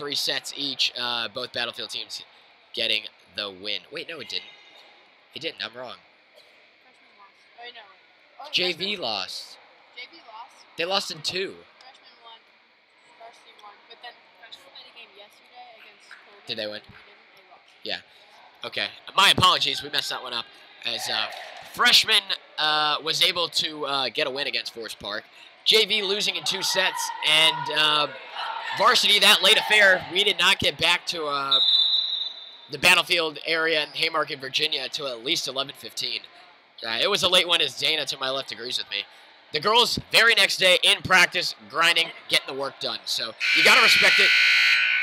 3 sets each. Both Battlefield teams getting the win. Wait, no, it didn't. It didn't. I'm wrong. JV lost. JV lost. They lost in 2. Freshman won. Varsity won. But then freshman played a game yesterday against Kobe. Did they win? They lost. Yeah. Okay. My apologies. We messed that one up. As freshman was able to get a win against Forest Park. JV losing in 2 sets. And varsity, that late affair, we did not get back to the Battlefield area in Haymarket, Virginia until at least 11:15. It was a late one, as Dana to my left agrees with me. The girls, very next day, in practice, grinding, getting the work done. So you got to respect it.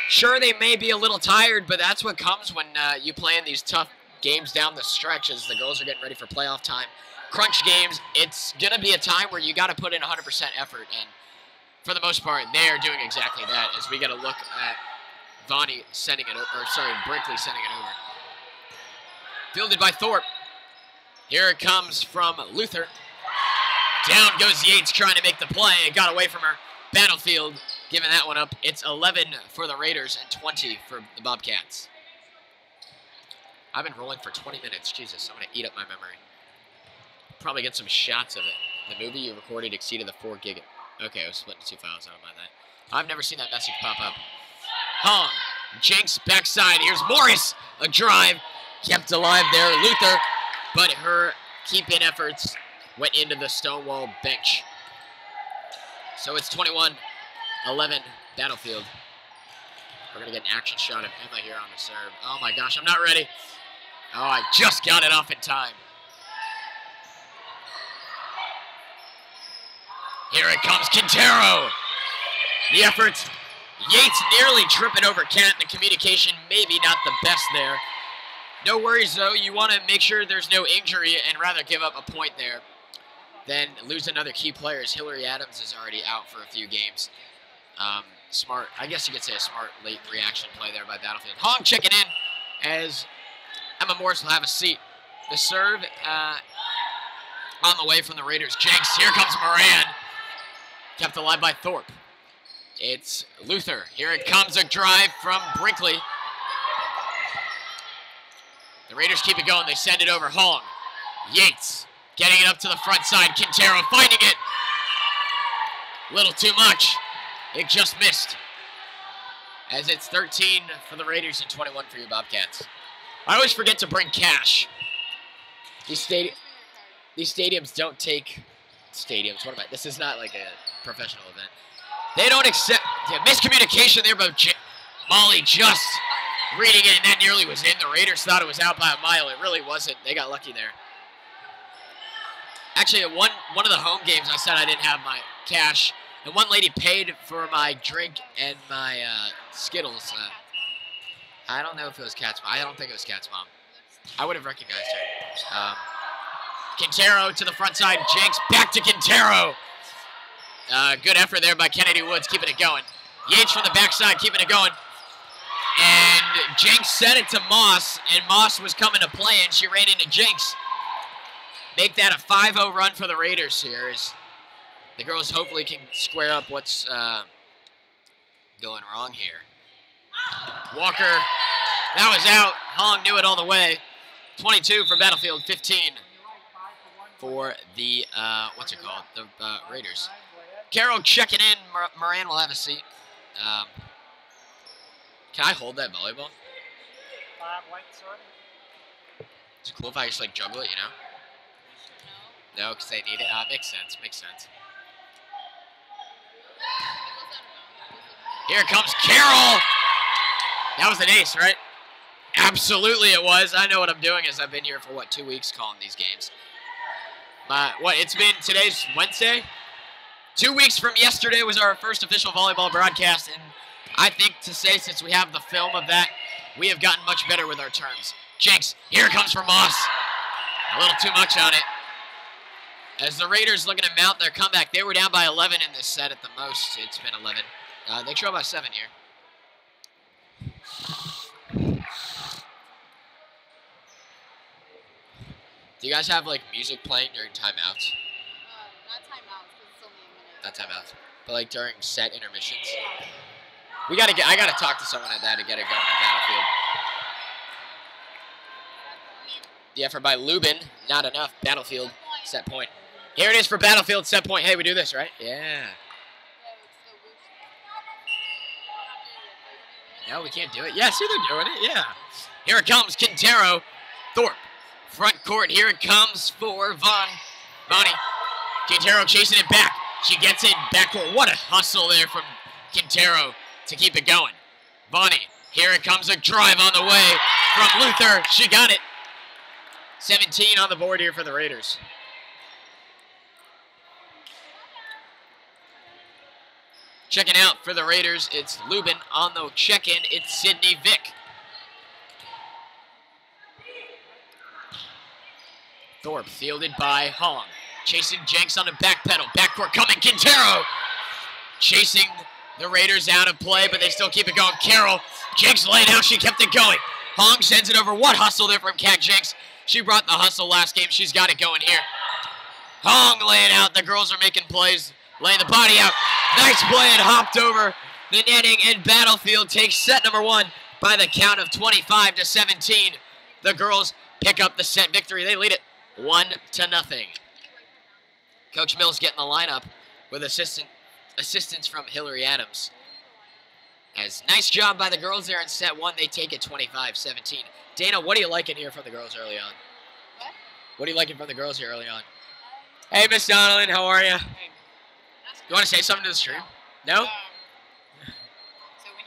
Sure, they may be a little tired, but that's what comes when you play in these tough games down the stretch as the girls are getting ready for playoff time. Crunch games, it's going to be a time where you got to put in 100% effort. And for the most part, they are doing exactly that as we get a look at Vonnie sending it over, or sorry, Brinkley sending it over. Fielded by Thorpe. Here it comes from Luther. Down goes Yates trying to make the play. It got away from her. Battlefield giving that one up. It's 11 for the Raiders and 20 for the Bobcats. I've been rolling for 20 minutes. Jesus, I'm going to eat up my memory. Probably get some shots of it. The movie you recorded exceeded the 4 gig. Okay, I was splitting 2 files. I don't mind that. I've never seen that message pop up. Hong. Jenks backside. Here's Morris. A drive. Kept alive there. Luther. But her keep-in efforts went into the Stonewall bench. So it's 21-11 Battlefield. We're going to get an action shot of Emma here on the serve. Oh my gosh, I'm not ready. Oh, I just got it off in time. Here it comes, Quintero. The effort. Yates nearly tripping over Cat. The communication maybe not the best there. No worries, though. You want to make sure there's no injury and rather give up a point there than lose another key player, as Hillary Adams is already out for a few games. Smart, I guess you could say a smart late reaction play there by Battlefield. Hong checking in as Emma Morris will have a seat. The serve on the way from the Raiders. Jenks, here comes Moran. Kept alive by Thorpe. It's Luther. Here it comes, a drive from Brinkley. The Raiders keep it going. They send it over. Hong. Yates getting it up to the front side. Quintero finding it. A little too much. It just missed. As it's 13 for the Raiders and 21 for your Bobcats. I always forget to bring cash. These stadiums don't take stadiums. What am I? This is not like a professional event. They don't accept miscommunication there, but Molly just reading it, and that nearly was in. The Raiders thought it was out by a mile. It really wasn't. They got lucky there. Actually, at one of the home games, I said I didn't have my cash, and one lady paid for my drink and my Skittles. I don't know if it was Kat's mom. I don't think it was Kat's mom. I would have recognized her. Quintero to the front side. Jenks back to Quintero. Good effort there by Kennedy Woods, keeping it going. Yates from the backside, keeping it going. And Jenks sent it to Moss, and Moss was coming to play, and she ran into Jenks. Make that a 5-0 run for the Raiders here, as the girls hopefully can square up what's going wrong here. Walker, that was out. Hong knew it all the way. 22 for Battlefield, 15 for the, what's it called? The Raiders. Carroll checking in. Moran will have a seat. Can I hold that volleyball? Is it cool if I just like juggle it, you know? No, because they need it. Makes sense, makes sense. Here comes Carroll. That was an ace, right? Absolutely it was. I know what I'm doing as I've been here for, what, 2 weeks calling these games. It's been, today's Wednesday? 2 weeks from yesterday was our first official volleyball broadcast, and I think to say, since we have the film of that, we have gotten much better with our terms. Jenks, here it comes from Moss. A little too much on it. As the Raiders looking to mount their comeback, they were down by 11 in this set at the most. It's been 11. They trail by 7 here. Do you guys have like music playing during timeouts? Not timeouts, because it's only a minute. Not timeouts, but like during set intermissions. I gotta talk to someone at that to get it going at Battlefield. The effort by Lubin, not enough. Battlefield, set point. Here it is for Battlefield, set point. Hey, we do this, right? Yeah. No, we can't do it. Yeah, see, they're doing it. Yeah. Here it comes, Quintero. Thorpe. Front court. Here it comes for Bonnie. Quintero chasing it back. She gets it backcourt. What a hustle there from Quintero to keep it going. Bonnie. Here it comes, a drive on the way from Luther. She got it. 17 on the board here for the Raiders. Checking out for the Raiders, it's Lubin. On the check-in, it's Sydney Vick. Thorpe fielded by Hong. Chasing Jenks on the back pedal. Backcourt coming, Quintero. Chasing the Raiders out of play, but they still keep it going. Carroll, Jenks laid out, she kept it going. Hong sends it over. What hustle there from Kat Jenks. She brought the hustle last game. She's got it going here. Hong laying out. The girls are making plays. Laying the body out. Nice play and hopped over the netting, and Battlefield takes set number 1 by the count of 25-17. The girls pick up the set victory. They lead it 1-0. Coach Mills getting the lineup with assistance from Hillary Adams. As nice job by the girls there in set 1. They take it 25-17. Dana, what are you liking here from the girls early on? What are you liking from the girls here early on? Hey, Miss Donnellan, how are you? You want to say something to the stream? No? So when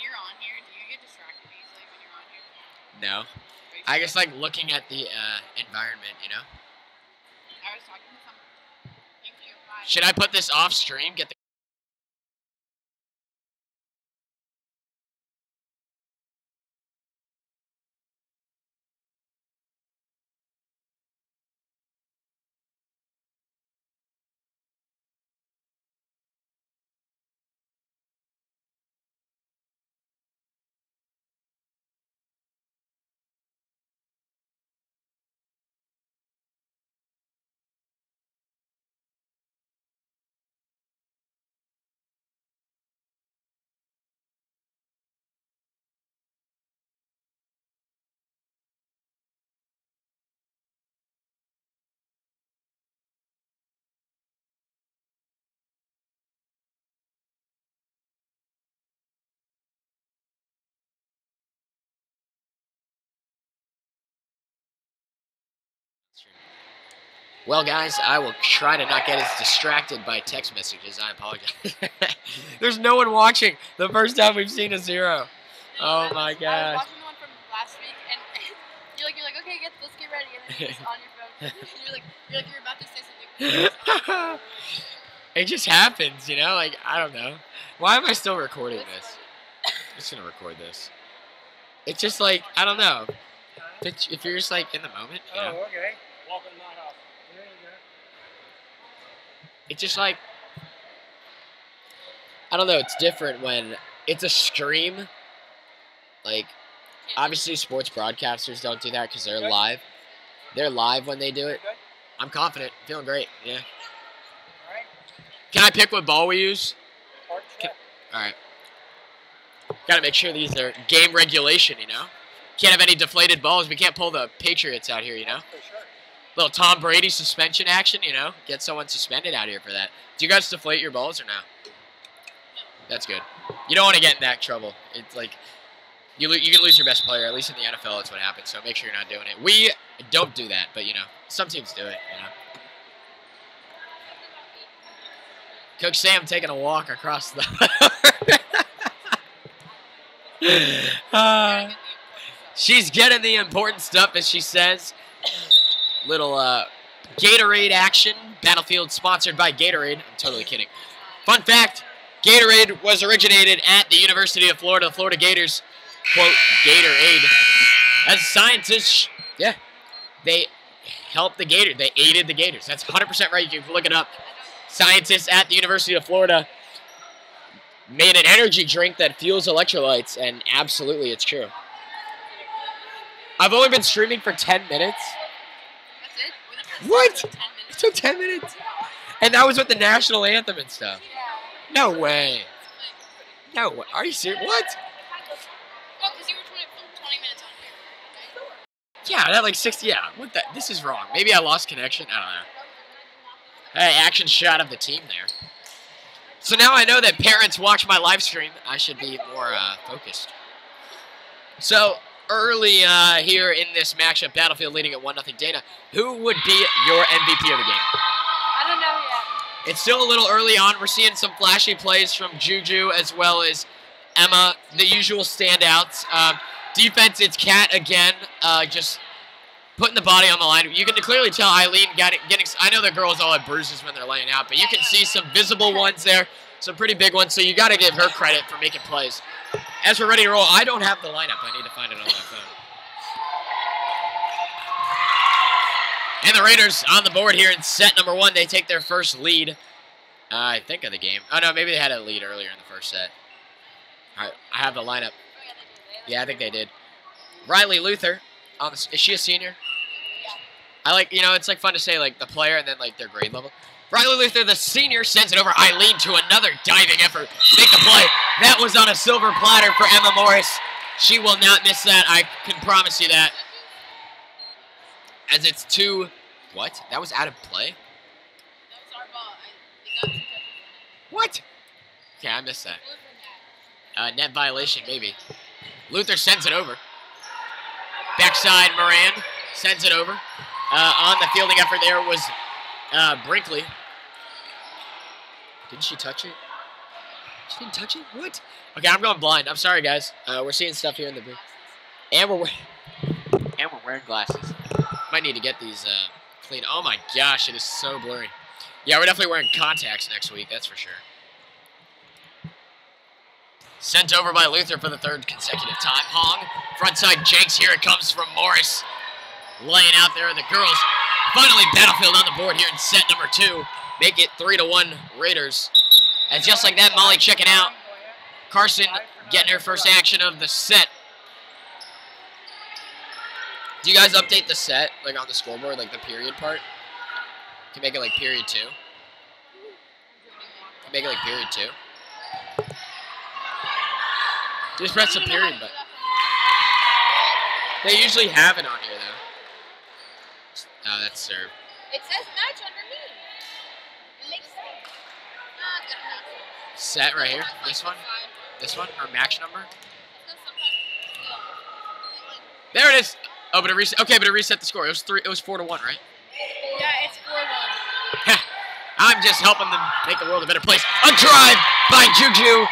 you're on here, do you get distracted easily when you're on here? No. I just like looking at the environment, you know? I was talking to someone. Thank you. Bye. Should I put this off stream? Get the Well, guys, I will try to not get as distracted by text messages. I apologize. There's no one watching. The first time we've seen a 0. Oh my I was gosh. watching the one from last week, and you're like, okay, let's get ready, and then you're just on your phone. you're about to say something. It just happens, you know? Like, I don't know. Why am I still recording this? I'm just going to record this. It's just like, I don't know. If you're just like in the moment, you know? Oh, okay. Welcome to my house. There you go. It's just like, I don't know, it's different when it's a stream. Like, obviously sports broadcasters don't do that because they're live. They're live when they do it. I'm confident, feeling great, yeah. All right. Can I pick what ball we use? All Alright. Gotta make sure these are game regulation, you know? Can't have any deflated balls. We can't pull the Patriots out here, you know? For sure. Little Tom Brady suspension action, you know? Get someone suspended out here for that. Do you guys deflate your balls or no? That's good. You don't want to get in that trouble. It's like, you can lose your best player. At least in the NFL, that's what happens. So make sure you're not doing it. We don't do that, but, you know, some teams do it, you know? Coach Sam taking a walk across the... She's getting the important stuff, as she says. Little Gatorade action. Battlefield sponsored by Gatorade. I'm totally kidding. Fun fact, Gatorade was originated at the University of Florida. The Florida Gators, quote, Gatorade. As scientists, yeah, they helped the Gators. They aided the Gators. That's 100% right. You can look it up. Scientists at the University of Florida made an energy drink that fuels electrolytes, and absolutely it's true. I've only been streaming for 10 minutes. That's it? What? It took 10 minutes? And that was with the national anthem and stuff. Yeah. No way. No, are you serious? What? No, because you were 20 minutes on here. Okay? Yeah, that like 60. Yeah, what the? This is wrong. Maybe I lost connection. I don't know. Hey, action shot of the team there. So now I know that parents watch my live stream. I should be more focused. So early here in this matchup, Battlefield leading at 1-0. Dana, who would be your MVP of the game? I don't know yet. It's still a little early on. We're seeing some flashy plays from Juju as well as Emma, the usual standouts. Defense, it's Kat again, just putting the body on the line. You can clearly tell Eileen getting. I know the girls all have bruises when they're laying out, but you can see some visible ones there, some pretty big ones. So you got to give her credit for making plays. As we're ready to roll, I don't have the lineup. I need to find it on my phone. And the Raiders on the board here in set number 1. They take their first lead, I think, of the game. Oh, no, maybe they had a lead earlier in the first set. All right, I have the lineup. Yeah, I think they did. Riley Luther, is she a senior? I like, it's like fun to say like the player and then like their grade level. Riley Luther, the senior, sends it over Eileen to another diving effort. Make the play. That was on a silver platter for Emma Morris. She will not miss that. I can promise you that. As it's 2. What? That was out of play? That was our ball. They got 2 touches on it. What? Okay, I missed that. Net violation, maybe. Luther sends it over. Backside, Moran sends it over. On the fielding effort there was Brinkley. Didn't she touch it? She didn't touch it? What? Okay, I'm going blind. I'm sorry, guys. We're seeing stuff here in the booth. And we're wearing glasses. Might need to get these clean. Oh my gosh, it is so blurry. Yeah, we're definitely wearing contacts next week, that's for sure. Sent over by Luther for the 3rd consecutive time. Hong, frontside Jenks, here it comes from Morris. Laying out there, the girls. Finally, Battlefield on the board here in set number 2. Make it 3-1 Raiders. And just like that, Molly checking out. Carson getting her first action of the set. Do you guys update the set, like on the scoreboard, like the period part? Can make it like period 2. Can make it like period 2. Just press the period button. They usually have it on here though. Oh, that's serve. It says match underneath. It makes sense. Set right here. This one. This one. Or match number. There it is. Oh, but it reset. Okay, but it reset the score. It was 4-1, right? Yeah, it's 4-1. I'm just helping them make the world a better place. A drive by Juju.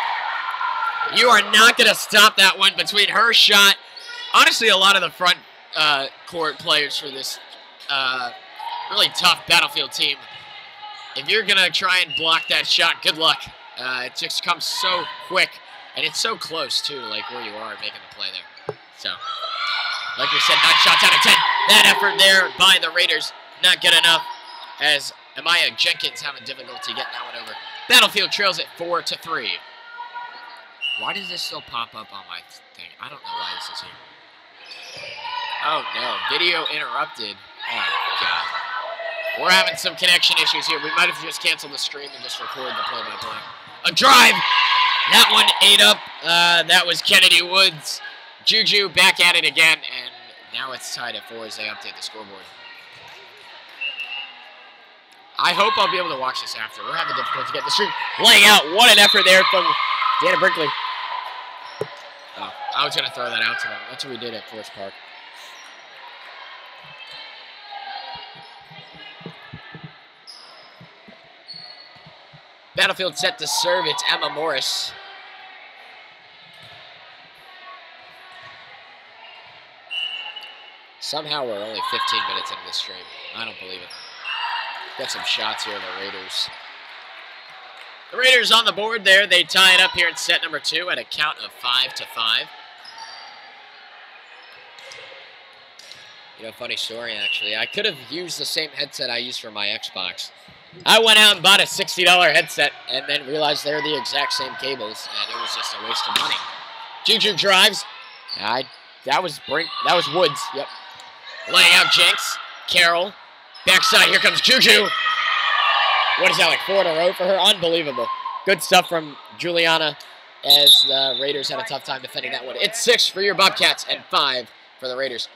You are not going to stop that one between her shot. Honestly, a lot of the front court players for this really tough Battlefield team, if you're going to try and block that shot, good luck. It just comes so quick, and it's so close, too, like where you are making the play there. So, like we said, 9 shots out of 10. That effort there by the Raiders, not good enough, as Amaya Jenkins having difficulty getting that one over. Battlefield trails at 4-3. Why does this still pop up on my thing? I don't know why this is here. Oh no, video interrupted. Oh god. We're having some connection issues here. We might have just canceled the stream and just record the play-by-play. A drive! That one ate up. That was Kennedy Woods. Juju back at it again, and now it's tied at 4 as they update the scoreboard. I hope I'll be able to watch this after. We're having difficulty getting the stream. Laying out. What an effort there from Dana Brinkley. Oh, I was going to throw that out to them. That's what we did at Forest Park. Battlefield set to serve. It's Emma Morris. Somehow we're only 15 minutes into the stream. I don't believe it. Got some shots here of the Raiders. The Raiders on the board there. They tie it up here in set number 2 at a count of 5-5. You know, funny story actually. I could have used the same headset I used for my Xbox. I went out and bought a $60 headset and then realized they're the exact same cables, and it was just a waste of money. Juju drives. That was Woods. Yep. Laying out Jenks. Carroll. Backside, here comes Juju. What is that, like 4 in a row for her? Unbelievable. Good stuff from Juliana as the Raiders had a tough time defending that one. It's 6 for your Bobcats and 5 for the Raiders.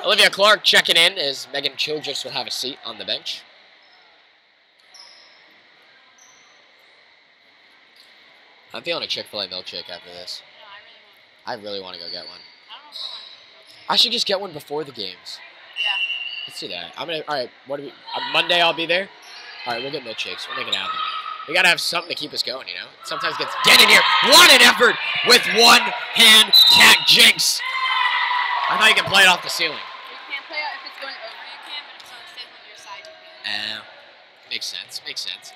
Olivia Clark checking in as Megan Childress will have a seat on the bench. I'm feeling a Chick-fil-A milkshake after this. I really want to go get one. I should just get one before the games. Yeah. Let's do that. All right, what do we, Monday I'll be there. All right, we'll get milkshakes. We'll make it happen. We got to have something to keep us going, you know? It sometimes gets, get in here. What an effort with one hand, Cat Jinx. I thought you could play it off the ceiling. You can't play it if it's going over, you can, but if it's stays on your side, you can. Makes sense, makes sense.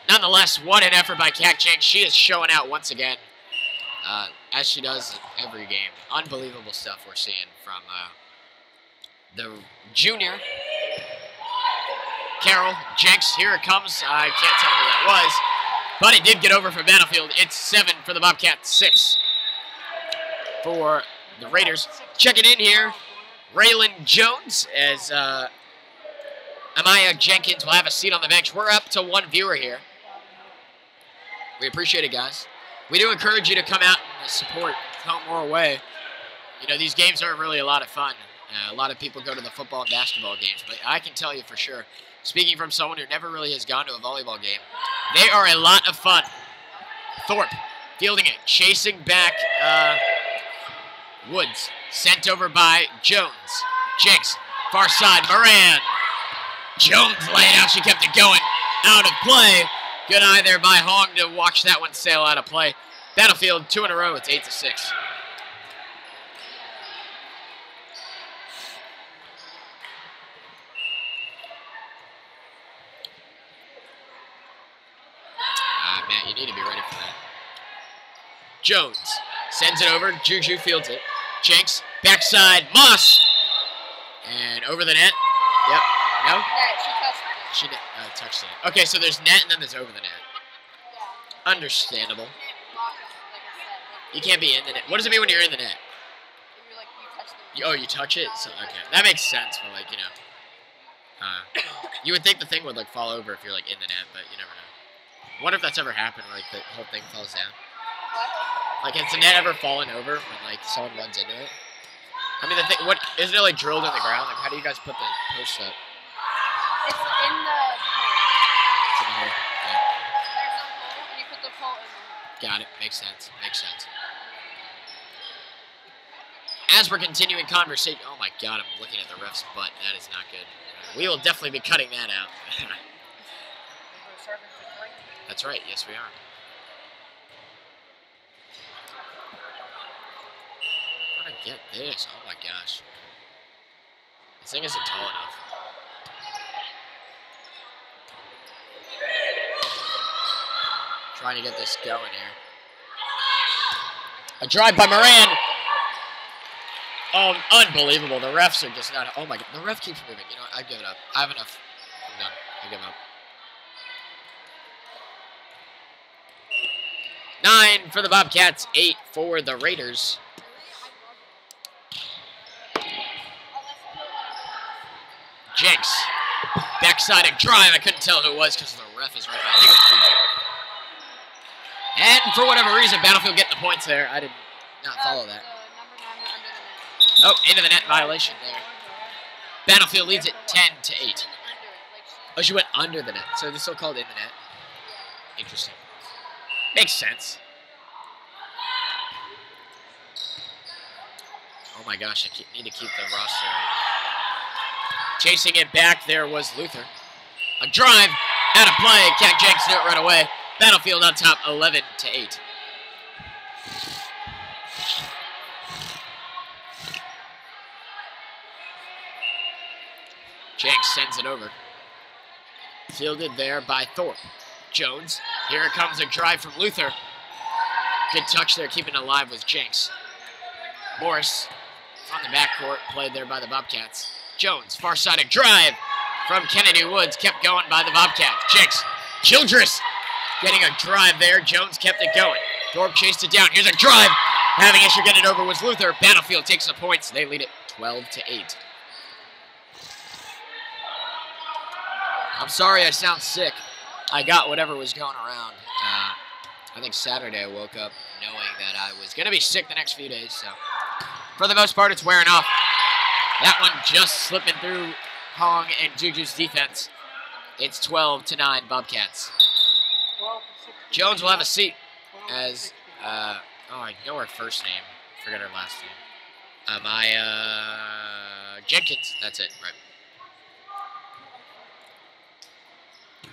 Nonetheless, what an effort by Cat Jinx. She is showing out once again, as she does every game. Unbelievable stuff we're seeing from the junior. Carol Jenks, here it comes. I can't tell who that was, but it did get over for Battlefield. It's 7 for the Bobcats, 6 for the Raiders. Checking in here, Raylan Jones, as Amaya Jenkins will have a seat on the bench. We're up to 1 viewer here. We appreciate it, guys. We do encourage you to come out and support home or away. You know, these games are really a lot of fun. A lot of people go to the football and basketball games, but I can tell you for sure, speaking from someone who never really has gone to a volleyball game, they are a lot of fun. Thorpe fielding it, chasing back Woods. Sent over by Jones. Jinx, far side, Moran. Jones laying out, she kept it going. Out of play. Good eye there by Hong to watch that one sail out of play. Battlefield, 2 in a row, it's 8-6. Matt, you need to be ready for that. Jones sends it over. Juju fields it. Jenks, backside, Moss. And over the net. Yep. No? Yeah, she touched it. She touched it. Okay, so there's net and then there's over the net. Yeah. Understandable. You can't block it, like I said. You can't be in the net. What does it mean when you're in the net? You're like, you touch the Oh, you touch it? So, okay. That makes sense, but like, you know. You would think the thing would like fall over if you're like in the net, but you never know. Wonder if that's ever happened where like the whole thing falls down. What? Like, has the net ever fallen over when like someone runs into it? I mean, the thing, what isn't it like drilled in the ground? Like, how do you guys put the post up? It's in the hole. It's in the hole. Yeah. There's a hole, and you put the pole in the hole. Got it. Makes sense. Makes sense. As we're continuing conversation, oh my God, I'm looking at the ref's butt. That is not good. We will definitely be cutting that out. That's right. Yes, we are. How do I get this? Oh my gosh. This thing isn't tall enough. Trying to get this going here. A drive by Moran. Oh, unbelievable. The refs are just not. Oh my God. The ref keeps moving. You know what? I give it up. I have enough. I'm done. I give up. 9 for the Bobcats, 8 for the Raiders. Jenks, backside drive. I couldn't tell who it was because the ref is right there. I think it was and for whatever reason, Battlefield getting the points there. I did not follow that. Oh, into the net violation there. Battlefield leads it 10-8. Oh, she went under the net. So they're still called in the net. Interesting. Makes sense. Oh my gosh, I need to keep the roster right now. Chasing it back there was Luther. A drive, out of play. Cat Jenks knew it right away. Battlefield on top, 11-8. Jenks sends it over. Fielded there by Thorpe. Jones. Here it comes, a drive from Luther. Good touch there, keeping it alive was Jenks. Morris on the backcourt, played there by the Bobcats. Jones, far-sided drive from Kennedy Woods, kept going by the Bobcats. Jenks, Childress getting a drive there. Jones kept it going. Thorpe chased it down. Here's a drive. Having issue getting it over was Luther. Battlefield takes the points. They lead it 12-8. I'm sorry I sound sick. I got whatever was going around. I think Saturday I woke up knowing that I was going to be sick the next few days. So for the most part, it's wearing off. That one just slipping through Hong and Juju's defense. It's 12-9 Bobcats. Jones will have a seat as, I know her first name. Forget her last name. Jenkins. That's it, right.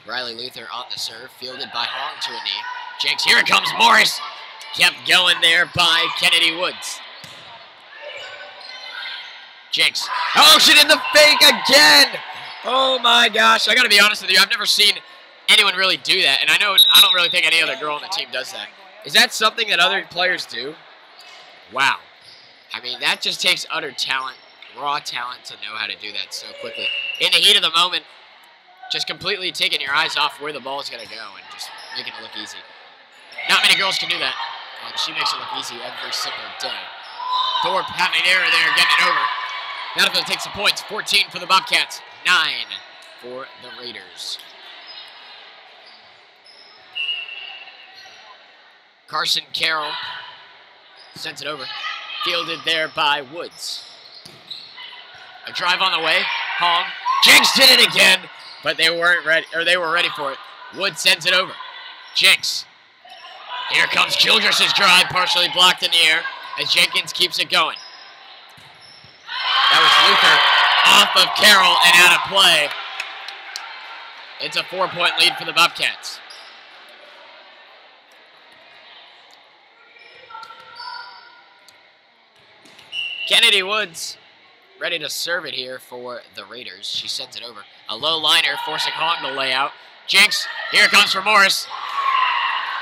Riley Luther on the serve, fielded by Hong to a knee. Jenks, here it comes, Morris. Kept going there by Kennedy Woods. Jenks. Oh, she did the fake again. Oh my gosh. I gotta be honest with you, I've never seen anyone really do that. And I don't really think any other girl on the team does that. Is that something that other players do? Wow. I mean, that just takes utter talent, raw talent to know how to do that so quickly. In the heat of the moment, just completely taking your eyes off where the ball is going to go and just making it look easy. Not many girls can do that, and she makes it look easy every single day. Thorpe having an error there, getting it over. Battlefield takes the points, 14 for the Bobcats, 9 for the Raiders. Carson Carroll sends it over, fielded there by Woods. A drive on the way, Hong. Jinx did it again, but they weren't ready, or they were ready for it. Woods sends it over. Jinx. Here comes Childress's drive, partially blocked in the air as Jenkins keeps it going. That was Luther off of Carroll and out of play. It's a 4-point lead for the Bobcats. Kennedy Woods ready to serve it here for the Raiders. She sends it over. A low liner forcing Hong to lay out. Jinx, here it comes for Morris.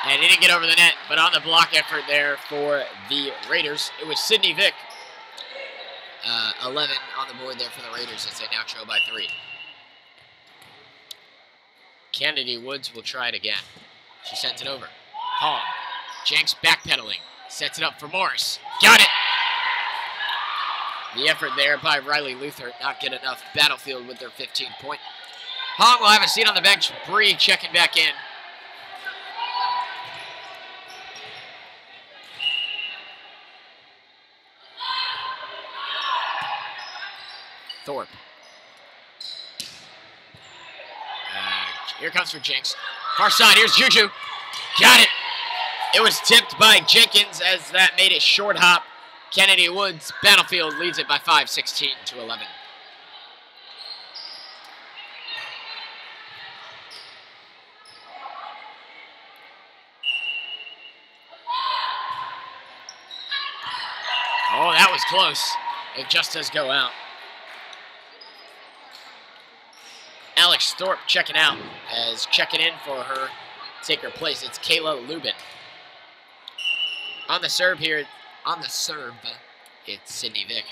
And he didn't get over the net, but on the block effort there for the Raiders, it was Sydney Vick. 11 on the board there for the Raiders as they now trail by 3. Kennedy Woods will try it again. She sends it over. Hong. Jinx backpedaling. Sets it up for Morris. Got it! The effort there by Riley Luther, not good enough. Battlefield with their 15-point. Hong will have a seat on the bench. Bree checking back in. Thorpe. Here comes for Jinx. Far side, here's Juju. Got it! It was tipped by Jenkins as that made a short hop. Kennedy Woods, Battlefield leads it by 5, 16-11. Oh, that was close. It just does go out. Alex Thorpe checking out as checking in for her take her place. It's Kayla Lubin. On the serve here, it's Sydney Vick.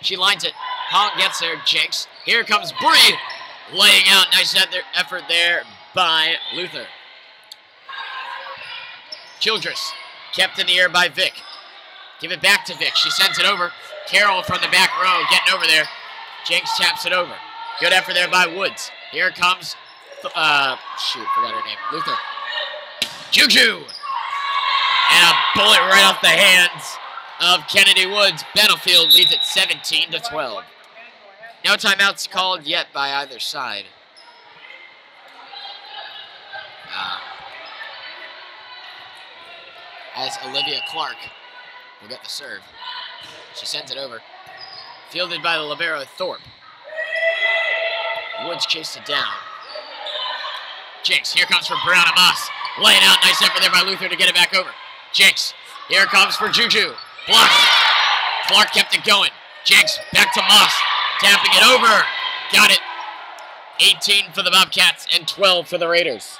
She lines it. Hong gets there. Jinx. Here comes Bree. Laying out. Nice effort there by Luther. Childress. Kept in the air by Vick. Give it back to Vick. She sends it over. Carroll from the back row getting over there. Jinx taps it over. Good effort there by Woods. Here comes, forgot her name. Luther. Juju. And a bullet right off the hands of Kennedy Woods. Battlefield leads at 17-12. No timeouts called yet by either side. As Olivia Clark will get the serve. She sends it over. Fielded by the libero Thorpe. Woods chased it down. Jinx, here comes for Brown Amos. Laying out, nice effort there by Luther to get it back over. Jinx, here comes for Juju. Blocked. Clark kept it going. Jinx, back to Moss. Tapping it over. Got it. 18 for the Bobcats and 12 for the Raiders.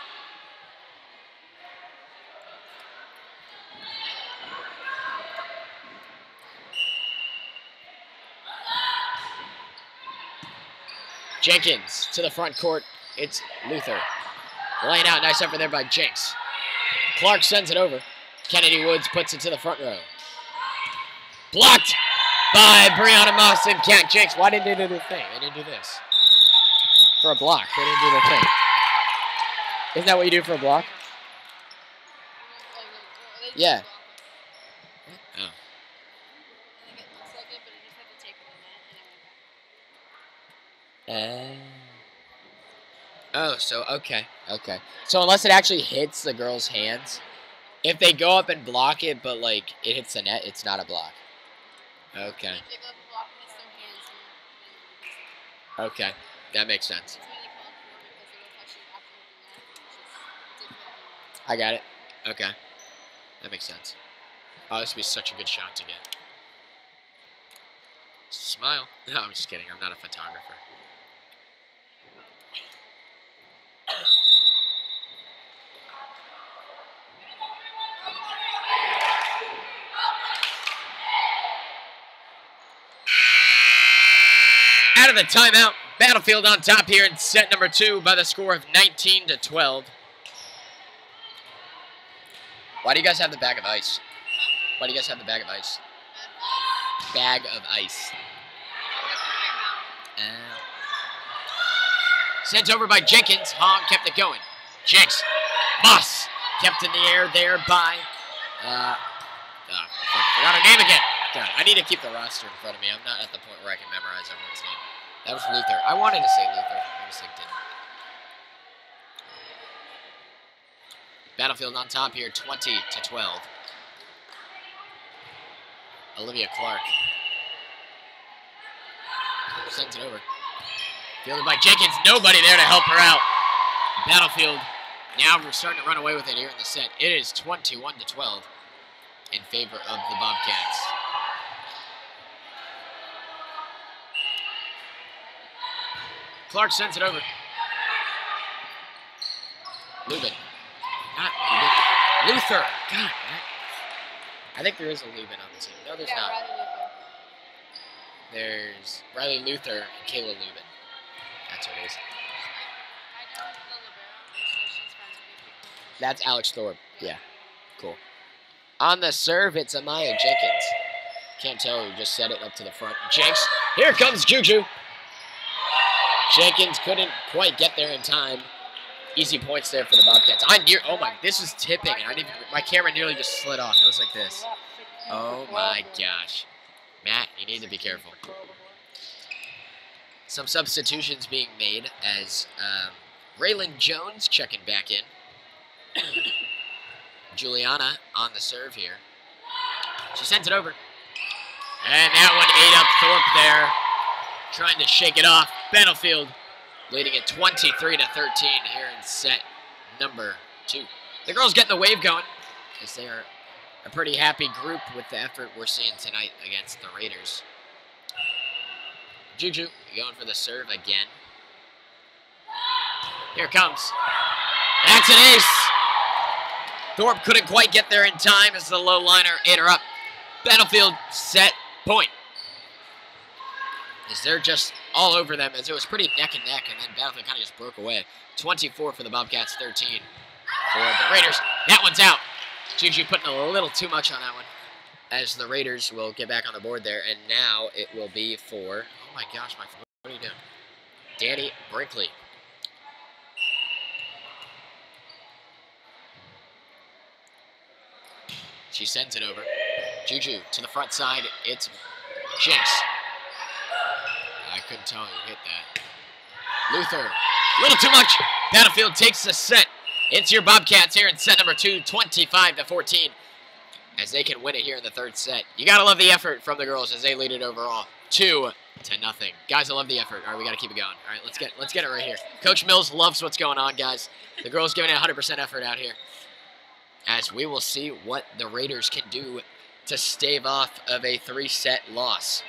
Jenkins to the front court. It's Luther. Laying out. Nice effort there by Jinx. Clark sends it over. Kennedy Woods puts it to the front row. Blocked by Brianna Moss and Kent Jinx. Why didn't they do the thing? They didn't do this. For a block. They didn't do the thing. Isn't that what you do for a block? Yeah. Oh. I think it looks like it, but I just have to take it in it and I went back. Oh, so okay. So unless it actually hits the girl's hands, if they go up and block it, but like it hits the net, it's not a block. Okay. If they go up and block and hits their hands, then Okay. That makes sense. that's why they call it four because it'll touch you after hitting the net, which is different. I got it. Okay. That makes sense. Oh, this would be such a good shot to get. Smile. No, I'm just kidding. I'm not a photographer. Out of the timeout. Battlefield on top here in set number 2 by the score of 19-12. Why do you guys have the bag of ice? Why do you guys have the bag of ice? Bag of ice. Sent over by Jenkins. Hong kept it going. Jenks. Moss. Kept in the air there by... forgot her name again. God, I need to keep the roster in front of me. I'm not at the point where I can memorize everyone's name. That was Luther. I wanted to say Luther. I just didn't. Battlefield on top here, 20-12. Olivia Clark. Sends it over. Fielded by Jenkins. Nobody there to help her out. Battlefield. Now we're starting to run away with it here in the set. It is 21-12 in favor of the Bobcats. Clark sends it over. Lubin. Not Lubin. Luther. God. I think there is a Lubin on the team. No, there's not. Riley Luther. There's Riley Luther and Kayla Lubin. That's what it is. I know the libero, so she's friends with people. That's Alex Thorpe. Yeah. Cool. On the serve, it's Amaya Jenkins. Can't tell who just set it up to the front. Jenks. Here comes Juju. Jenkins couldn't quite get there in time. Easy points there for the Bobcats. Oh my, this is tipping. My camera nearly just slid off. It was like this. Oh my gosh. Matt, you need to be careful. Some substitutions being made as Raylan Jones checking back in. Juliana on the serve here. She sends it over. And that one ate up Thorpe there. Trying to shake it off. Battlefield leading at 23-13 here in set number 2. The girls getting the wave going as they are a pretty happy group with the effort we're seeing tonight against the Raiders. Juju going for the serve again. Here it comes. That's an ace. Thorpe couldn't quite get there in time as the low liner ate her up. Battlefield set point. As they're just all over them, as it was pretty neck and neck, and then Battlefield kind of just broke away. 24 for the Bobcats, 13 for the Raiders. That one's out. Juju putting a little too much on that one, as the Raiders will get back on the board there, and now it will be for, oh my gosh, what are you doing? Danny Brinkley. She sends it over. Juju to the front side. It's Jinx. I couldn't tell who hit that. Luther. A little too much. Battlefield takes the set. It's your Bobcats here in set number 2, 25-14. As they can win it here in the third set. You gotta love the effort from the girls as they lead it overall. 2-0. Guys, I love the effort. All right, we gotta keep it going. All right, let's get it right here. Coach Mills loves what's going on, guys. The girls giving it 100% effort out here. As we will see what the Raiders can do to stave off of a 3-set loss.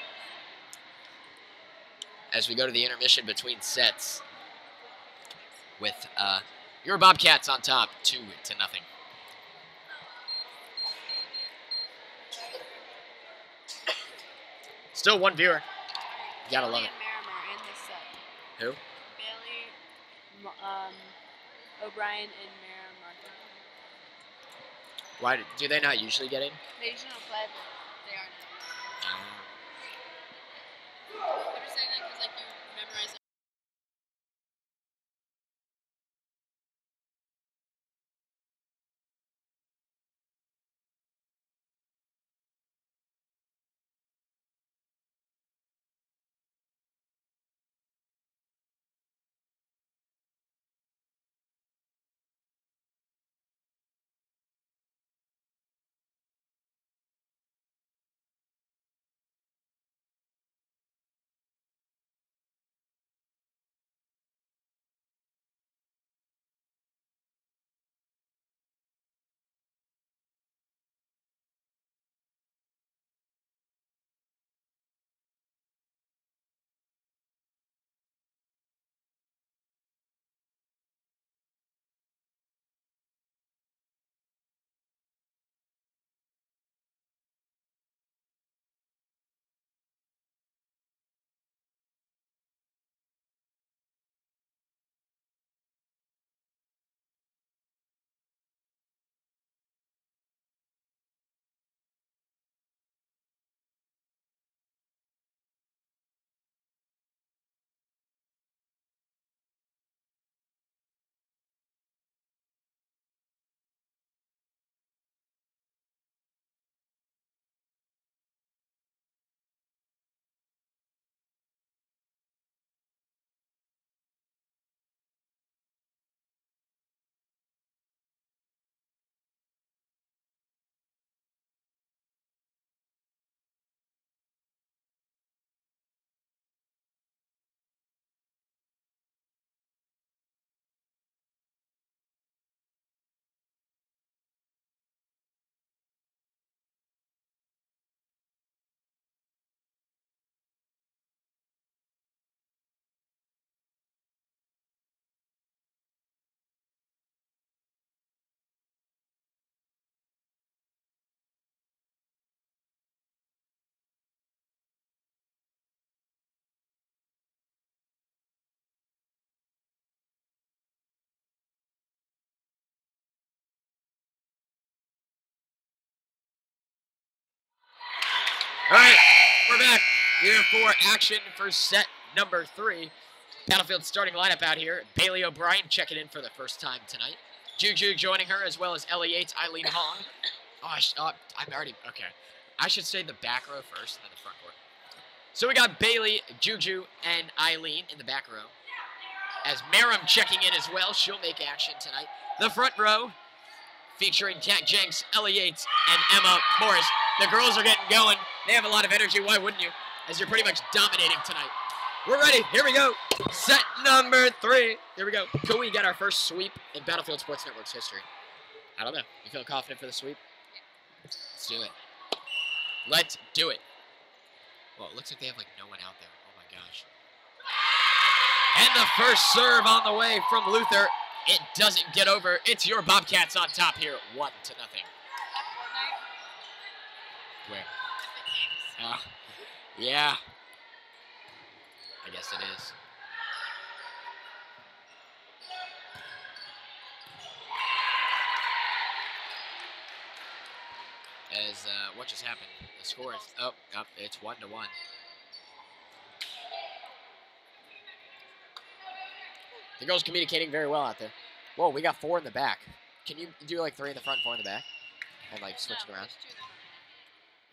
As we go to the intermission between sets with your Bobcats on top, 2-0. Still one viewer. You gotta love it. Bailey and Merrimer in this set. Who? Bailey, O'Brien, and Merrimer. Why do they not usually get in? They usually don't play, but they are now. I'm just saying that because like you memorize All right, we're back here for action for set number 3. Battlefield starting lineup out here. Bailey O'Brien checking in for the first time tonight. Juju joining her, as well as Ellie Yates, Eileen Hong. I'm already, okay. I should say the back row first, then the front court. So we got Bailey, Juju, and Eileen in the back row. As Merrim checking in as well, she'll make action tonight. The front row, featuring Kat Jenks, Ellie Yates, and Emma Morris. The girls are getting going. They have a lot of energy, why wouldn't you? As you're pretty much dominating tonight. We're ready, here we go. Set number 3. Here we go. Could we get our first sweep in Battlefield Sports Network's history? I don't know. You feel confident for the sweep? Let's do it. Let's do it. Well, it looks like they have like no one out there. Oh my gosh. And the first serve on the way from Luther. It doesn't get over. It's your Bobcats on top here, 1-0. Where? Yeah. I guess it is. As what just happened? The score is it's 1-1. The girls communicating very well out there. Whoa, we got 4 in the back. Can you do like 3 in the front, 4 in the back, and like switch it around?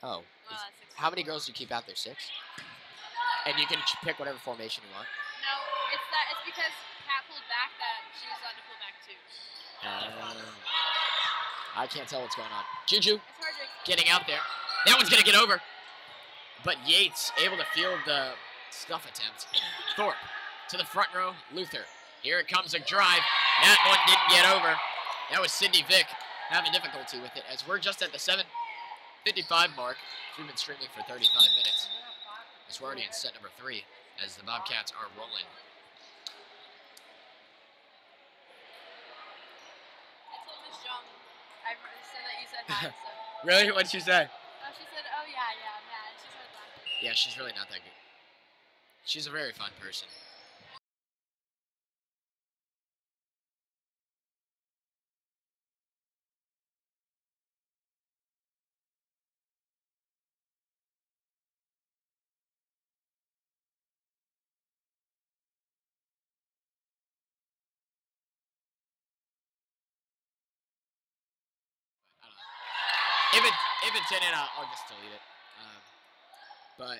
Oh, how many girls do you keep out there? 6. And you can pick whatever formation you want. No, it's because Kat pulled back that she was allowed to pull back too. I can't tell what's going on. Juju getting out there. That one's gonna get over. But Yates able to field the stuff attempt. Thorpe to the front row. Luther. Here it comes a drive. That one didn't get over. That was Cindy Vick having difficulty with it, as we're just at the 7:55 mark. We've been streaming for 35 minutes. As we're already in set number 3, as the Bobcats are rolling. I told Miss Jung, I said that you said hi. So. Really? What'd she say? Oh, she said, oh yeah, man. She started laughing. Yeah, she's really not that good. She's a very fun person. If it's in it, I'll just delete it. Edit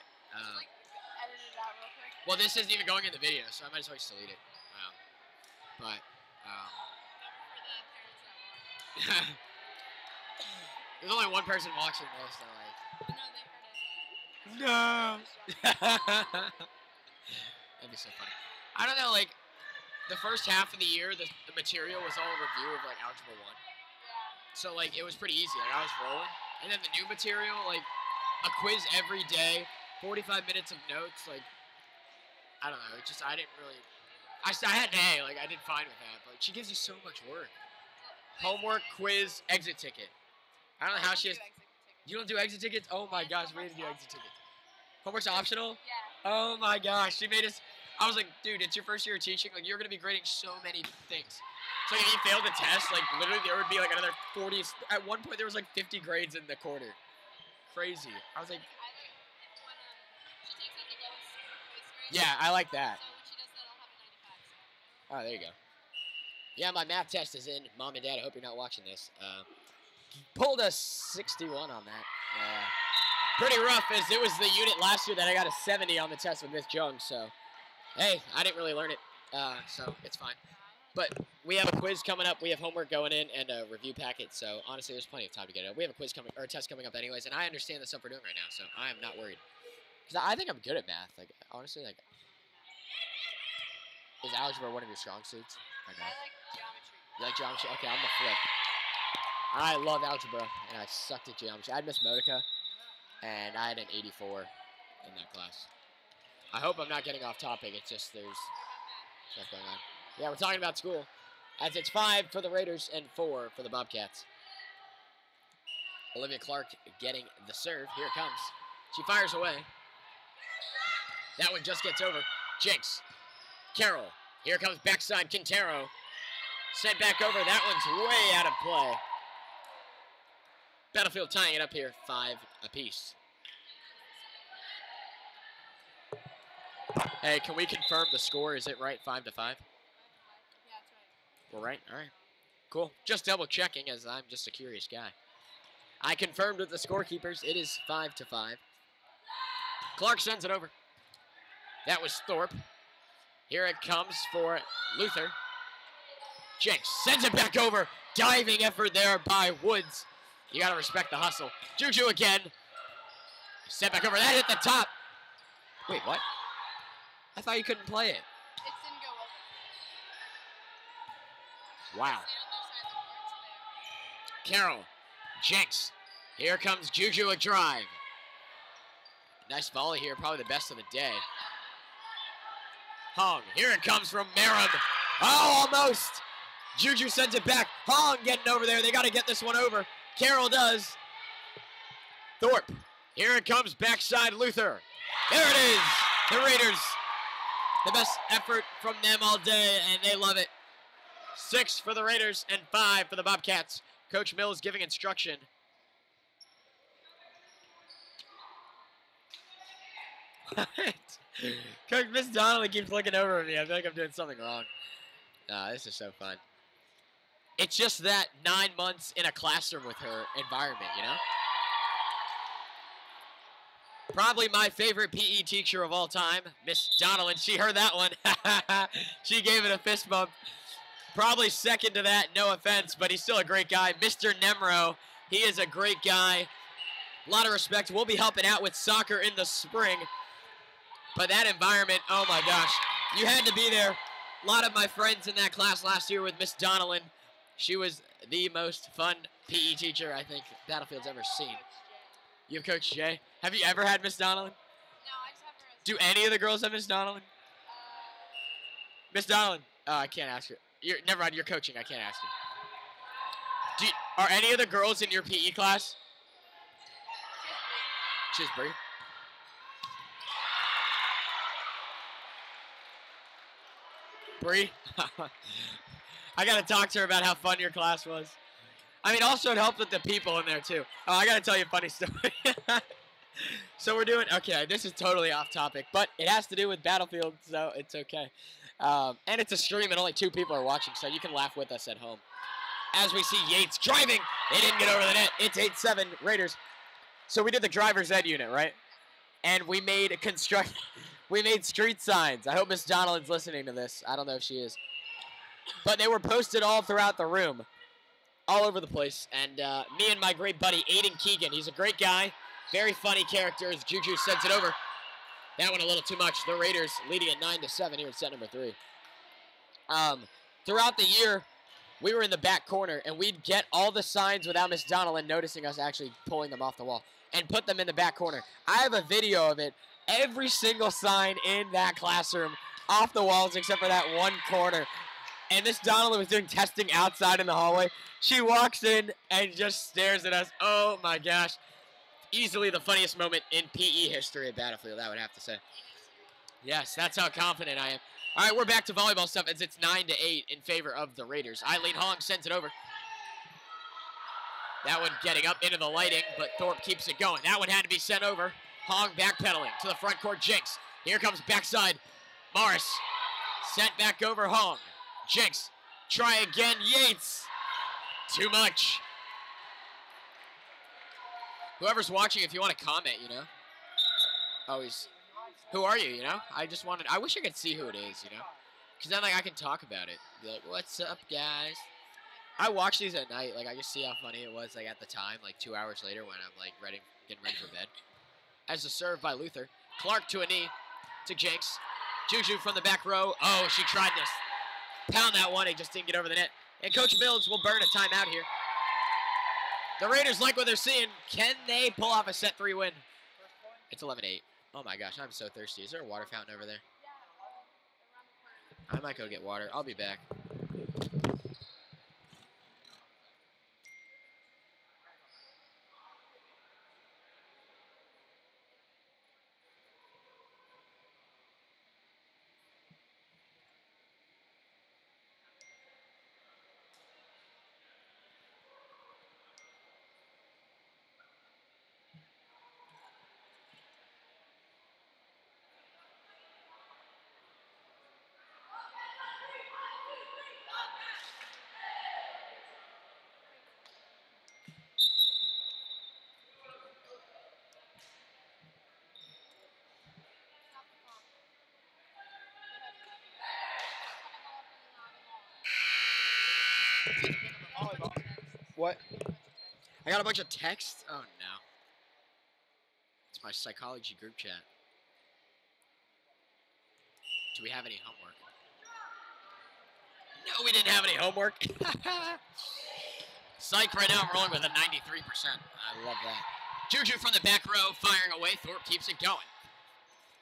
it out real quick. Well, this isn't even going in the video, so I might as well just delete it. But there's only one person watching this, so like. No, they heard it. No. That'd be so funny. I don't know, like the first half of the year, the material was all a review of like Algebra 1. So, like, it was pretty easy. Like, I was rolling. And then the new material, like, a quiz every day, 45 minutes of notes, like, I don't know. It just, I didn't really, I had an A. Like, I did fine with that. But she gives you so much work. Homework, quiz, exit ticket. I don't know how she has. You don't do exit tickets? Oh, my gosh. We need to do exit tickets. Homework's optional? Yeah. Oh, my gosh. She made us, I was like, dude, it's your first year of teaching. Like, you're going to be grading so many things. So if you failed the test, like literally there would be like another 40. At one point there was like 50 grades in the quarter. Crazy. I was like, yeah, I like that. Oh, there you go. Yeah, my math test is in. Mom and Dad, I hope you're not watching this. Pulled a 61 on that. Pretty rough, as it was the unit last year that I got a 70 on the test with Miss Jung. So, hey, I didn't really learn it, so it's fine. But we have a quiz coming up. We have homework going in and a review packet. So honestly, there's plenty of time to get it up. We have a quiz coming or a test coming up anyways, and I understand the stuff we're doing right now, so I am not worried. Because I think I'm good at math. Like honestly, like is algebra one of your strong suits? Or no? I like geometry. You like geometry? Okay, I'm the flip. I love algebra, and I sucked at geometry. I had Miss Modica, and I had an 84 in that class. I hope I'm not getting off topic. It's just there's stuff going on. Yeah, we're talking about school, as it's 5 for the Raiders and 4 for the Bobcats. Olivia Clark getting the serve. Here it comes. She fires away. That one just gets over. Jinx. Carroll. Here comes backside Quintero. Sent back over. That one's way out of play. Battlefield tying it up here, 5 apiece. Hey, can we confirm the score? Is it right? 5-5? Yeah, that's right. We're right? All right. Cool. Just double checking as I'm just a curious guy. I confirmed with the scorekeepers. It is 5-5. Clark sends it over. That was Thorpe. Here it comes for Luther. Jenks sends it back over. Diving effort there by Woods. You got to respect the hustle. Juju again. Sent back over. That hit the top. Wait, what? I thought you couldn't play it. It didn't go over. Wow. Stay on their side of the court, so Carroll. Jenks. Here comes Juju a drive. Nice volley here. Probably the best of the day. Hong. Here it comes from Merrim. Oh, almost. Juju sends it back. Hong getting over there. They got to get this one over. Carroll does. Thorpe. Here it comes backside Luther. There it is. The Raiders. The best effort from them all day, and they love it. 6 for the Raiders and 5 for the Bobcats. Coach Mills giving instruction. What? Coach Miss Donnelly keeps looking over at me. I feel like I'm doing something wrong. This is so fun. It's just that 9 months in a classroom with her environment, you know? Probably my favorite PE teacher of all time, Miss Donnelly. She heard that one. She gave it a fist bump. Probably second to that, no offense, but he's still a great guy. Mr. Nemro, he is a great guy. A lot of respect. We'll be helping out with soccer in the spring. But that environment, oh my gosh. You had to be there. A lot of my friends in that class last year with Miss Donnelly. She was the most fun PE teacher I think Battlefield's ever seen. You have Coach Jay. Have you ever had Miss Donnelly? No, I just have her as Do any of the girls have Miss Donnelly? Miss Donnelly. Oh, I can't ask her. Never mind, you're coaching. I can't ask you. Are any of the girls in your PE class? She's Bree. Bree? I got to talk to her about how fun your class was. I mean, also it helped with the people in there, too. Oh, I got to tell you a funny story. So we're doing, okay, this is totally off topic, but it has to do with Battlefield, so it's okay. And it's a stream and only 2 people are watching, so you can laugh with us at home. As we see Yates driving, they didn't get over the net. It's 8-7 Raiders. So we did the driver's ed unit, right? And we made we made street signs. I hope Miss Donnelly's listening to this. I don't know if she is. But they were posted all throughout the room, all over the place. And me and my great buddy, Aiden Keegan, he's a great guy, very funny character as Juju sends it over. That one a little too much. The Raiders leading at 9-7 here in set number 3. Throughout the year, we were in the back corner, and we'd get all the signs without Miss Donnelly noticing us actually pulling them off the wall and put them in the back corner. I have a video of it. Every single sign in that classroom off the walls except for that one corner. And Miss Donnelly was doing testing outside in the hallway. She walks in and just stares at us. Oh, my gosh. Easily the funniest moment in PE history at Battlefield, I would have to say. Yes, that's how confident I am. All right, we're back to volleyball stuff as it's 9-8 in favor of the Raiders. Eileen Hong sends it over. That one getting up into the lighting, but Thorpe keeps it going. That one had to be sent over. Hong backpedaling to the front court. Jinx. Here comes backside. Morris. Sent back over Hong. Jinx. Try again. Yates. Too much. Whoever's watching, if you want to comment, you know. Always. Who are you, you know? I wish I could see who it is, you know. Because then, like, I can talk about it. Be like, what's up, guys? I watch these at night. Like, I just see how funny it was, like, at the time, like, 2 hours later when I'm, like, getting ready for bed. As a serve by Luther. Clark to a knee to Jinx. Juju from the back row. Oh, she tried to pound that one. It just didn't get over the net. And Coach Mills will burn a timeout here. The Raiders like what they're seeing. Can they pull off a set 3 win? It's 11-8. Oh my gosh, I'm so thirsty. Is there a water fountain over there? I might go get water. I'll be back. What? I got a bunch of texts? Oh, no. It's my psychology group chat. Do we have any homework? No, we didn't have any homework. Psych, right now I'm rolling with a 93%. I love that. Juju from the back row, firing away. Thorpe keeps it going.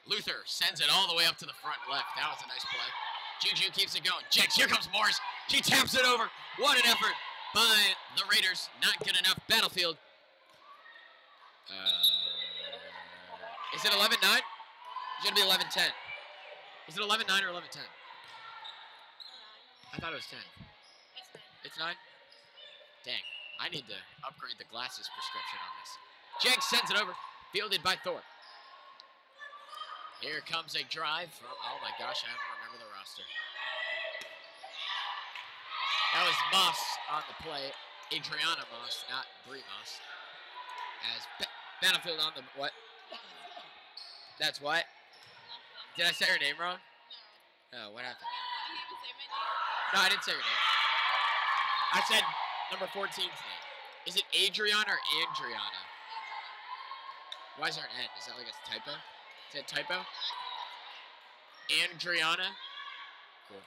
Luther sends it all the way up to the front left. That was a nice play. Juju keeps it going. Jenks, here comes Morris. She taps it over. What an effort by the Raiders. Not good enough. Battlefield. Is it 11-9? It's going to be 11-10. Is it 11-9 or 11-10? I thought it was 10. It's 9? Dang. I need to upgrade the glasses prescription on this. Jenks sends it over. Fielded by Thorpe. Here comes a drive from, oh my gosh, I don't remember the roster. That was Moss on the play. Adriana Moss, not Bree Moss. As Battlefield on the, what? That's what? Did I say her name wrong? No. Oh, what happened? Did you even say my name? No, I didn't say your name. I said number 14's name. Is it Adriana or Andriana? Why is there an N? Is that like a typo? Is that a typo? Andriana? Cool.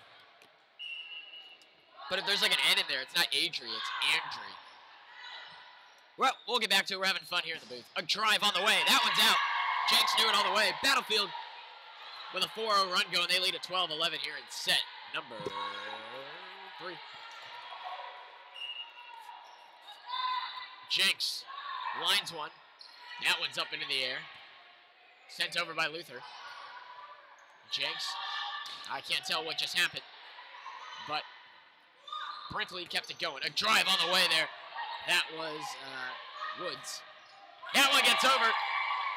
But if there's like an N in there, it's not Adri, it's Andri. Well, we'll get back to it. We're having fun here in the booth. A drive on the way. That one's out. Jenks knew it all the way. Battlefield with a 4-0 run going. They lead at 12-11 here in set number 3. Jenks lines one. That one's up into the air. Sent over by Luther. Jenks. I can't tell what just happened. But Brinkley kept it going. A drive on the way there. That was Woods. That one gets over.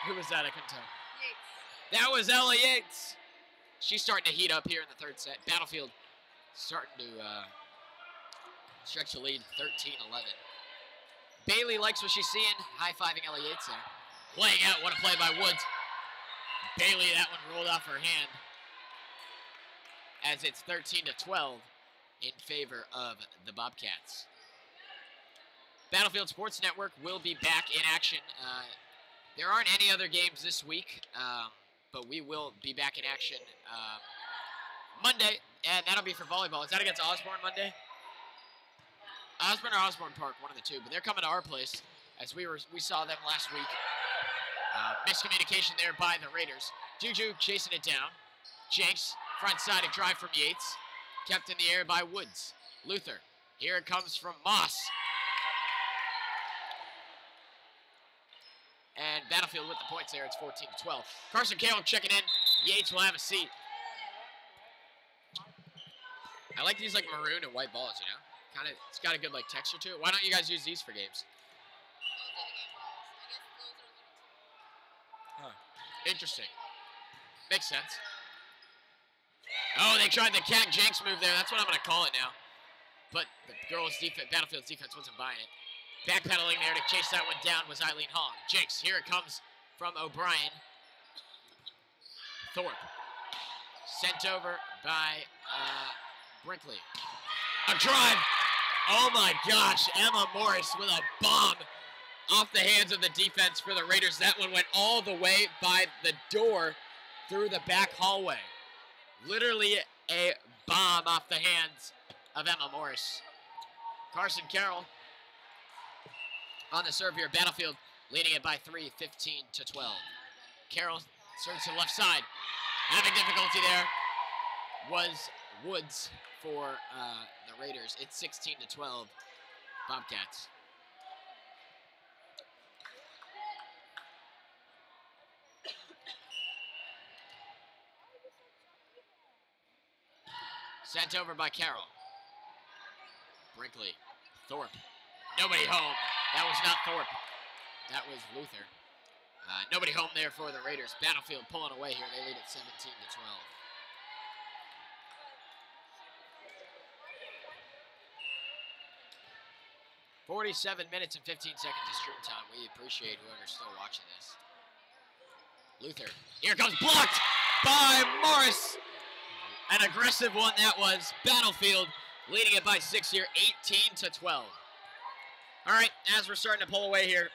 Who was that? I couldn't tell. Yates. That was Ella Yates. She's starting to heat up here in the third set. Battlefield starting to stretch the lead 13-11. Bailey likes what she's seeing. High-fiving Ella Yates there. Playing out. What a play by Woods. Bailey, that one rolled off her hand. As it's 13-12 in favor of the Bobcats. Battlefield Sports Network will be back in action. There aren't any other games this week, but we will be back in action Monday, and that'll be for volleyball. Is that against Osborne Monday? Osborne or Osborne Park, one of the two, but they're coming to our place, as we saw them last week. Miscommunication there by the Raiders. Juju chasing it down. Jenks, front-sided drive from Yates. Kept in the air by Woods. Luther, here it comes from Moss. And Battlefield with the points there. It's 14-12. Carson Carroll checking in. Yates will have a seat. I like these like maroon and white balls, you know? Kind of, it's got a good like texture to it. Why don't you guys use these for games? Huh. Interesting. Makes sense. Oh, they tried the Cat Jenks move there. That's what I'm going to call it now. But the girls' defense, Battlefield's defense wasn't buying it. Backpedaling there to chase that one down was Eileen Hong. Jenks, here it comes from O'Brien. Thorpe. Sent over by Brinkley. A drive. Oh my gosh, Emma Morris with a bomb off the hands of the defense for the Raiders. That one went all the way by the door through the back hallway. Literally a bomb off the hands of Emma Morris. Carson Carroll on the serve here. Battlefield leading it by 3, 15-12. Carroll serves to the left side. Having difficulty there was Woods for the Raiders. It's 16-12 Bobcats. Sent over by Carroll. Brinkley. Thorpe. Nobody home. That was not Thorpe. That was Luther. Nobody home there for the Raiders. Battlefield pulling away here. They lead at 17-12. 47 minutes and 15 seconds of stream time. We appreciate whoever's still watching this. Luther. Here comes blocked by Morris. An aggressive one that was. Battlefield leading it by 6 here, 18-12. All right, as we're starting to pull away here,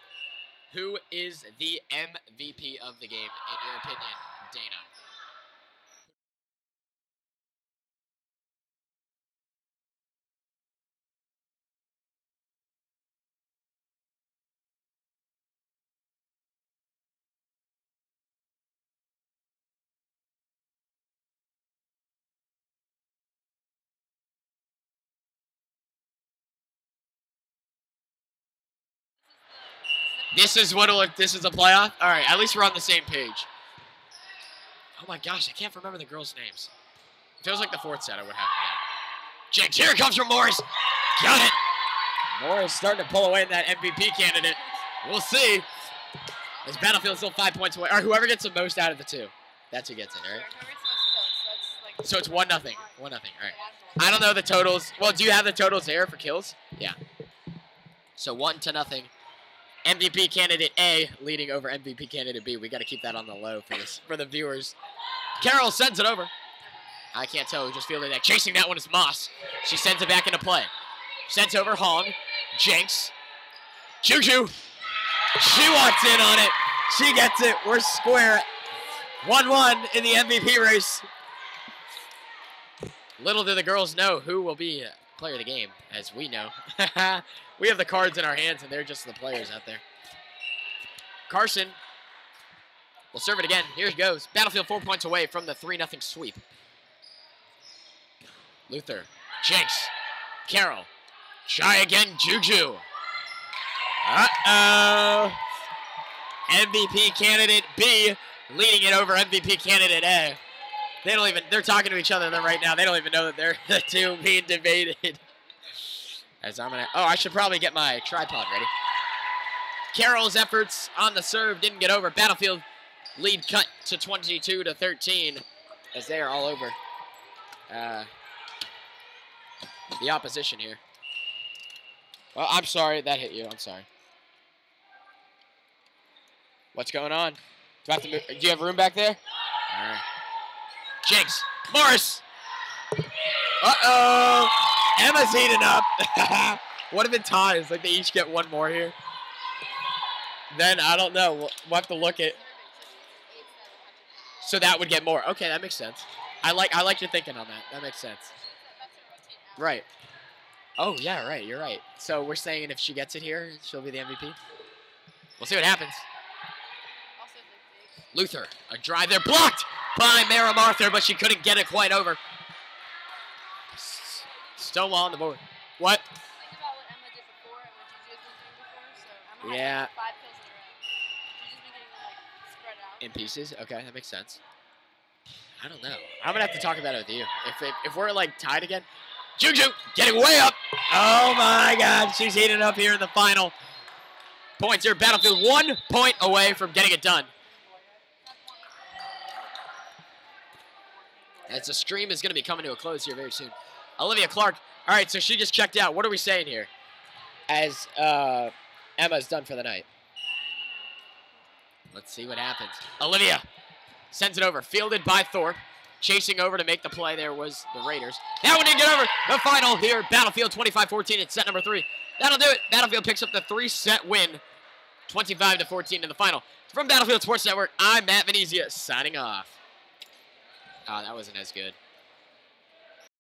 who is the MVP of the game, in your opinion, Dana? This is a playoff? All right, at least we're on the same page. Oh my gosh, I can't remember the girls' names. Feels like the fourth set I would have to get. Jinx, here it comes from Morris. Got it. Morris starting to pull away that MVP candidate. We'll see. This Battlefield still 5 points away. Or whoever gets the most out of the two, that's who gets it, right? So it's 1-0. 1-0. All right. I don't know the totals. Well, do you have the totals there for kills? Yeah. So 1-0. MVP candidate A leading over MVP candidate B. We got to keep that on the low for the viewers. Carol sends it over. I can't tell. Just feeling that. Chasing that one is Moss. She sends it back into play. Sends over Hong. Jinx. Juju. She walks in on it. She gets it. We're square. 1-1 in the MVP race. Little do the girls know who will be player of the game, as we know. We have the cards in our hands, and they're just the players out there. Carson will serve it again. Here it goes. Battlefield 4 points away from the 3-0 sweep. Luther. Jinx. Carol. Try again, Juju. Uh-oh. MVP candidate B leading it over MVP candidate A. They're talking to each other right now. They don't even know that they're the two being debated. As I should probably get my tripod ready. Carroll's efforts on the serve didn't get over. Battlefield lead cut to 22-13 as they are all over the opposition here. Well, I'm sorry. That hit you. I'm sorry. What's going on? Do you have room back there? All right. Jinx. Morris. Uh-oh. Emma's heating up. What if it ties? Like they each get one more here? Then I don't know. We'll have to look at. So that would get more. Okay, that makes sense. I like your thinking on that. That makes sense. Right. Oh, yeah, right. You're right. So we're saying if she gets it here, she'll be the MVP? We'll see what happens. Luther, a drive there, blocked by Mara Martha, but she couldn't get it quite over. Stonewall on the board. What? Think about what Emma did before and what Gigi has been doing before. So Emma Yeah. had 5 kills in a row. Gigi's been getting them like spread out. In pieces? Okay, that makes sense. I don't know. I'm gonna have to talk about it with you. If we're like tied again. Juju getting way up. Oh my God, she's heating up here in the final. Points here. Battlefield 1 point away from getting it done. As the stream is going to be coming to a close here very soon. Olivia Clark. All right, so she just checked out. What are we saying here? As Emma's done for the night. Let's see what happens. Olivia sends it over. Fielded by Thorpe. Chasing over to make the play. There was the Raiders. That one didn't get over. The final here. Battlefield 25-14 in set number 3. That'll do it. Battlefield picks up the 3-set win. 25-14 in the final. From Battlefield Sports Network, I'm Matt Venezia signing off. Oh, that wasn't as good.